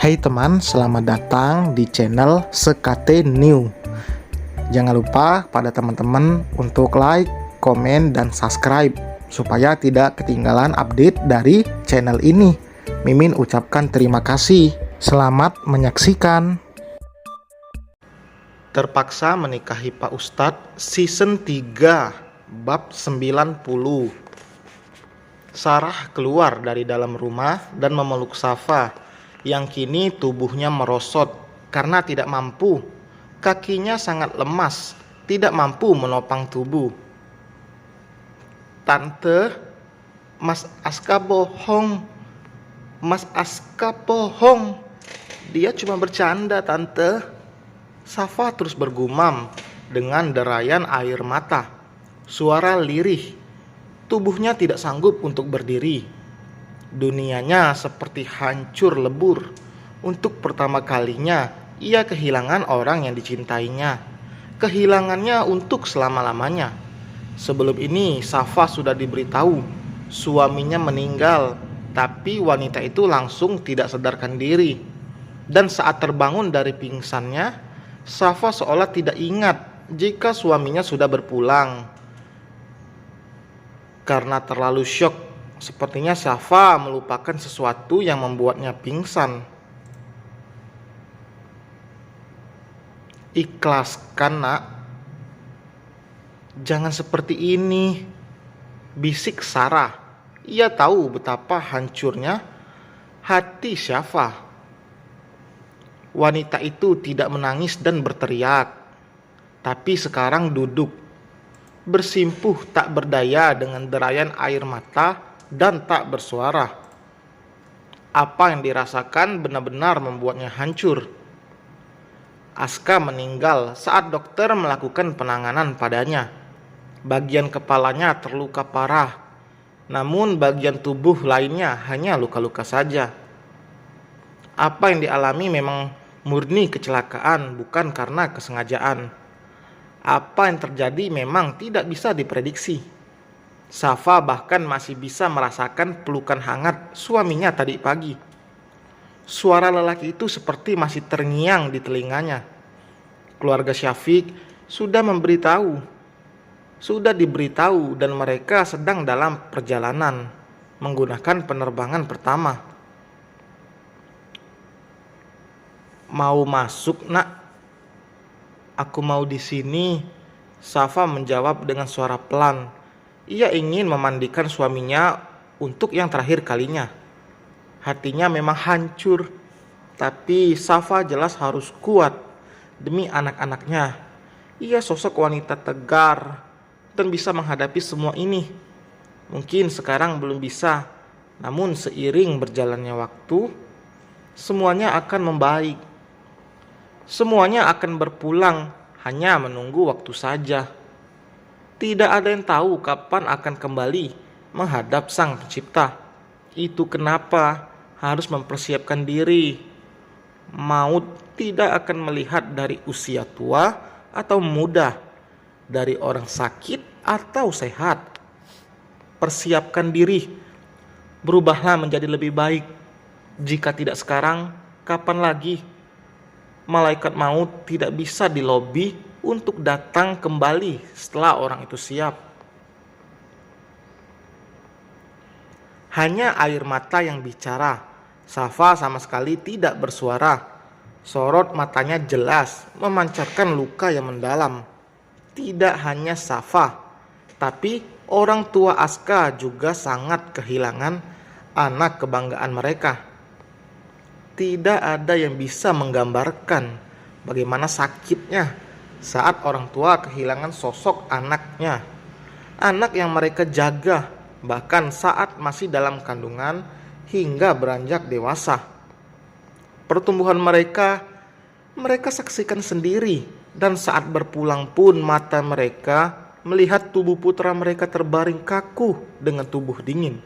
Hai teman, selamat datang di channel Sekate New. Jangan lupa pada teman-teman untuk like, komen, dan subscribe supaya tidak ketinggalan update dari channel ini. Mimin ucapkan terima kasih. Selamat menyaksikan. Terpaksa menikahi Pak Ustadz season 3 bab 90. Sarah keluar dari dalam rumah dan memeluk Safa yang kini tubuhnya merosot karena tidak mampu. Kakinya sangat lemas, tidak mampu menopang tubuh. "Tante, Mas Aska bohong. Mas Aska bohong. Dia cuma bercanda, Tante." Safa terus bergumam dengan derayan air mata. Suara lirih. Tubuhnya tidak sanggup untuk berdiri. Dunianya seperti hancur lebur. Untuk pertama kalinya ia kehilangan orang yang dicintainya. Kehilangannya untuk selama-lamanya. Sebelum ini Safa sudah diberitahu suaminya meninggal, tapi wanita itu langsung tidak sadarkan diri. Dan saat terbangun dari pingsannya, Safa seolah tidak ingat jika suaminya sudah berpulang. Karena terlalu syok, sepertinya Safa melupakan sesuatu yang membuatnya pingsan. "Ikhlaskan, Nak. Jangan seperti ini," bisik Sarah. Ia tahu betapa hancurnya hati Safa. Wanita itu tidak menangis dan berteriak, tapi sekarang duduk, bersimpuh tak berdaya dengan derayan air mata dan tak bersuara. Apa yang dirasakan benar-benar membuatnya hancur. Aska meninggal saat dokter melakukan penanganan padanya. Bagian kepalanya terluka parah, namun bagian tubuh lainnya hanya luka-luka saja. Apa yang dialami memang murni kecelakaan, bukan karena kesengajaan. Apa yang terjadi memang tidak bisa diprediksi. Safa bahkan masih bisa merasakan pelukan hangat suaminya tadi pagi. Suara lelaki itu seperti masih terngiang di telinganya. Keluarga Syafiq sudah diberitahu dan mereka sedang dalam perjalanan menggunakan penerbangan pertama. "Mau masuk, Nak? Aku mau di sini," Safa menjawab dengan suara pelan. Ia ingin memandikan suaminya untuk yang terakhir kalinya. Hatinya memang hancur, tapi Safa jelas harus kuat demi anak-anaknya. Ia sosok wanita tegar dan bisa menghadapi semua ini. Mungkin sekarang belum bisa, namun seiring berjalannya waktu, semuanya akan membaik. Semuanya akan berpulang, hanya menunggu waktu saja. Tidak ada yang tahu kapan akan kembali menghadap Sang Pencipta. Itu kenapa harus mempersiapkan diri. Maut tidak akan melihat dari usia tua atau muda, dari orang sakit atau sehat. Persiapkan diri, berubahlah menjadi lebih baik. Jika tidak sekarang, kapan lagi? Malaikat maut tidak bisa dilobi untuk datang kembali setelah orang itu siap. Hanya air mata yang bicara. Safa sama sekali tidak bersuara. Sorot matanya jelas memancarkan luka yang mendalam. Tidak hanya Safa, tapi orang tua Aska juga sangat kehilangan anak kebanggaan mereka. Tidak ada yang bisa menggambarkan bagaimana sakitnya saat orang tua kehilangan sosok anaknya. Anak yang mereka jaga bahkan saat masih dalam kandungan hingga beranjak dewasa. Pertumbuhan mereka saksikan sendiri, dan saat berpulang pun mata mereka melihat tubuh putra mereka terbaring kaku dengan tubuh dingin.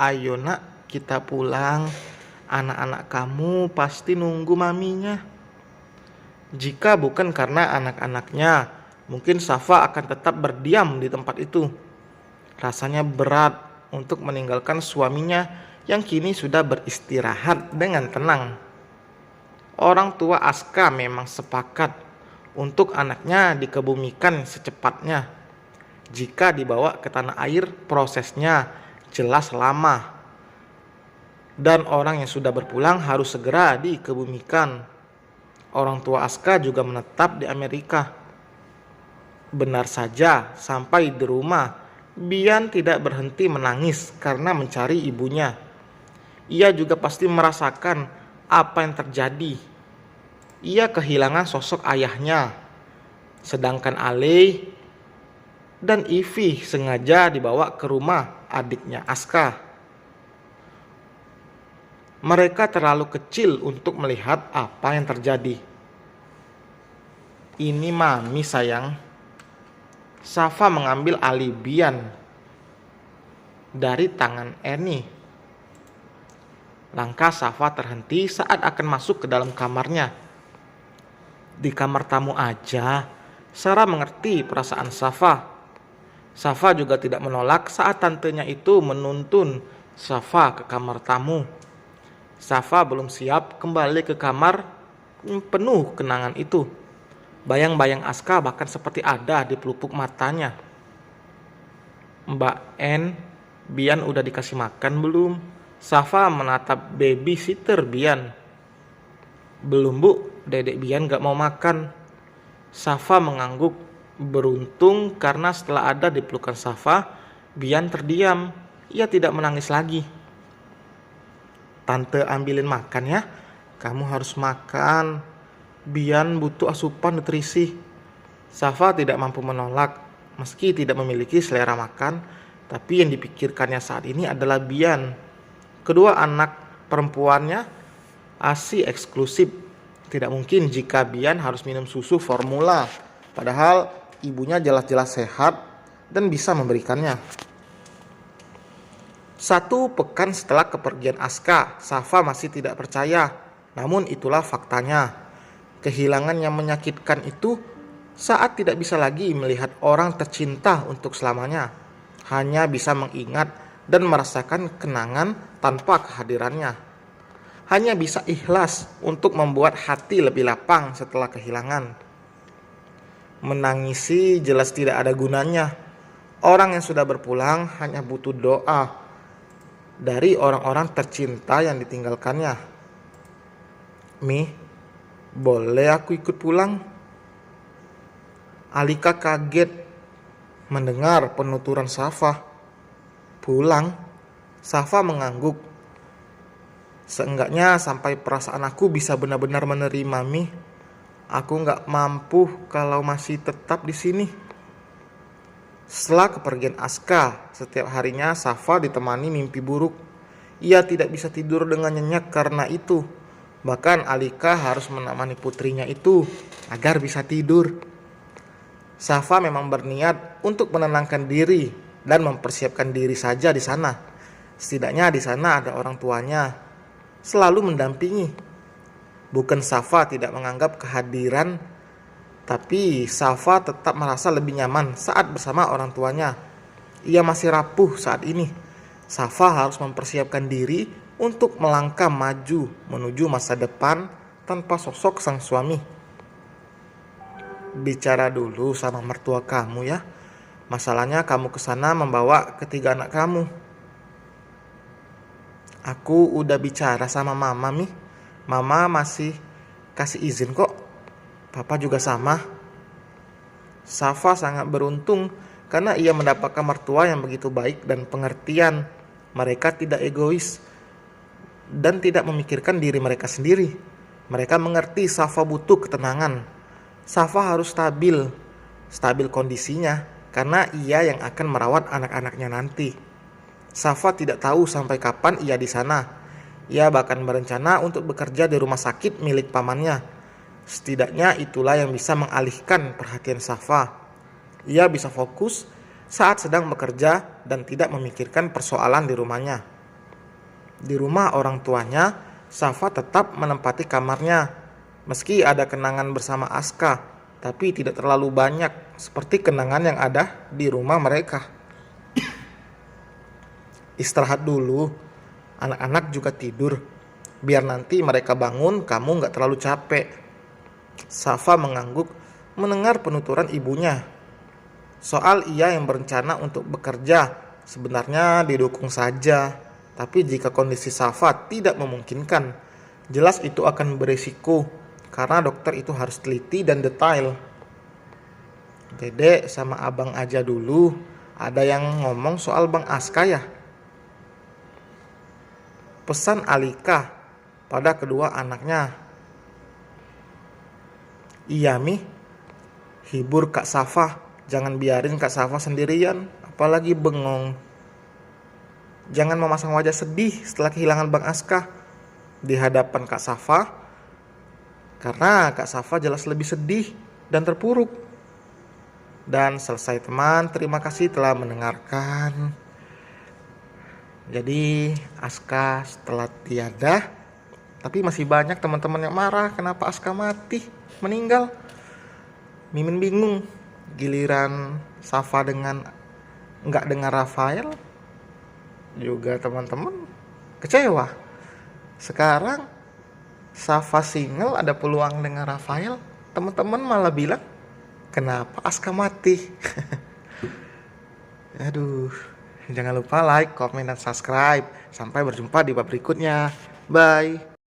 "Ayo, Nak, kita pulang. Anak-anak kamu pasti nunggu maminya." Jika bukan karena anak-anaknya, mungkin Safa akan tetap berdiam di tempat itu. Rasanya berat untuk meninggalkan suaminya yang kini sudah beristirahat dengan tenang. Orang tua Aska memang sepakat untuk anaknya dikebumikan secepatnya. Jika dibawa ke tanah air, prosesnya jelas lama. Dan orang yang sudah berpulang harus segera dikebumikan. Orang tua Aska juga menetap di Amerika. Benar saja, sampai di rumah, Bian tidak berhenti menangis karena mencari ibunya. Ia juga pasti merasakan apa yang terjadi. Ia kehilangan sosok ayahnya, sedangkan Ale dan Ivy sengaja dibawa ke rumah adiknya Aska. Mereka terlalu kecil untuk melihat apa yang terjadi. Ini Mami sayang. Safa mengambil alih Bian dari tangan Annie. Langkah Safa terhenti saat akan masuk ke dalam kamarnya. Di kamar tamu aja, Sarah mengerti perasaan Safa. Safa juga tidak menolak saat tantenya itu menuntun Safa ke kamar tamu. Safa belum siap kembali ke kamar penuh kenangan itu. Bayang-bayang Aska bahkan seperti ada di pelupuk matanya. Mbak N, Bian udah dikasih makan belum? Safa menatap babysitter Bian. Belum bu, dedek Bian gak mau makan. Safa mengangguk. Beruntung karena setelah ada di pelukan Safa, Bian terdiam. Ia tidak menangis lagi. Tante ambilin makan ya. Kamu harus makan. Bian butuh asupan nutrisi. Safa tidak mampu menolak. Meski tidak memiliki selera makan, tapi yang dipikirkannya saat ini adalah Bian. Kedua anak perempuannya ASI eksklusif. Tidak mungkin jika Bian harus minum susu formula. Padahal ibunya jelas-jelas sehat dan bisa memberikannya. 1 pekan setelah kepergian Aska, Safa masih tidak percaya. Namun itulah faktanya. Kehilangan yang menyakitkan itu saat tidak bisa lagi melihat orang tercinta untuk selamanya. Hanya bisa mengingat dan merasakan kenangan tanpa kehadirannya. Hanya bisa ikhlas untuk membuat hati lebih lapang setelah kehilangan. Menangisi jelas tidak ada gunanya. Orang yang sudah berpulang hanya butuh doa dari orang-orang tercinta yang ditinggalkannya. Mi, boleh aku ikut pulang? Alika kaget mendengar penuturan Safa. Pulang? Safa mengangguk. Seenggaknya sampai perasaan aku bisa benar-benar menerima Mi. Aku gak mampu kalau masih tetap di sini. Setelah kepergian Aska, setiap harinya Safa ditemani mimpi buruk. Ia tidak bisa tidur dengan nyenyak karena itu. Bahkan Alika harus menemani putrinya itu agar bisa tidur. Safa memang berniat untuk menenangkan diri dan mempersiapkan diri saja di sana. Setidaknya di sana ada orang tuanya selalu mendampingi. Bukan Safa tidak menganggap kehadiran, tapi Safa tetap merasa lebih nyaman saat bersama orang tuanya. Ia masih rapuh saat ini. Safa harus mempersiapkan diri untuk melangkah maju menuju masa depan tanpa sosok sang suami. Bicara dulu sama mertua kamu ya. Masalahnya kamu kesana membawa ketiga anak kamu. Aku udah bicara sama mama Mi. Mama masih kasih izin kok. Papa juga sama. Safa sangat beruntung karena ia mendapatkan mertua yang begitu baik dan pengertian. Mereka tidak egois dan tidak memikirkan diri mereka sendiri. Mereka mengerti Safa butuh ketenangan. Safa harus stabil kondisinya karena ia yang akan merawat anak-anaknya nanti. Safa tidak tahu sampai kapan ia di sana. Ia bahkan berencana untuk bekerja di rumah sakit milik pamannya. Setidaknya itulah yang bisa mengalihkan perhatian Safa. Ia bisa fokus saat sedang bekerja dan tidak memikirkan persoalan di rumahnya. Di rumah orang tuanya, Safa tetap menempati kamarnya. Meski ada kenangan bersama Aska, tapi tidak terlalu banyak seperti kenangan yang ada di rumah mereka. Istirahat dulu. Anak-anak juga tidur. Biar nanti mereka bangun, kamu nggak terlalu capek. Safa mengangguk mendengar penuturan ibunya. Soal ia yang berencana untuk bekerja, sebenarnya didukung saja. Tapi jika kondisi Safa tidak memungkinkan, jelas itu akan beresiko. Karena dokter itu harus teliti dan detail. Dedek sama abang aja dulu. Ada yang ngomong soal Bang Aska ya? Pesan Alika pada kedua anaknya. Iya Mi, hibur Kak Safa. Jangan biarin Kak Safa sendirian, apalagi bengong. Jangan memasang wajah sedih setelah kehilangan Bang Aska di hadapan Kak Safa. Karena Kak Safa jelas lebih sedih dan terpuruk. Dan selesai teman, terima kasih telah mendengarkan. Jadi Aska setelah tiada, tapi masih banyak teman-teman yang marah kenapa Aska mati, meninggal. Mimin bingung, giliran Safa dengan nggak dengar Rafael, juga teman-teman kecewa. Sekarang Safa single ada peluang dengan Rafael, teman-teman malah bilang kenapa Aska mati. Aduh, jangan lupa like, komen, dan subscribe. Sampai berjumpa di bab berikutnya. Bye.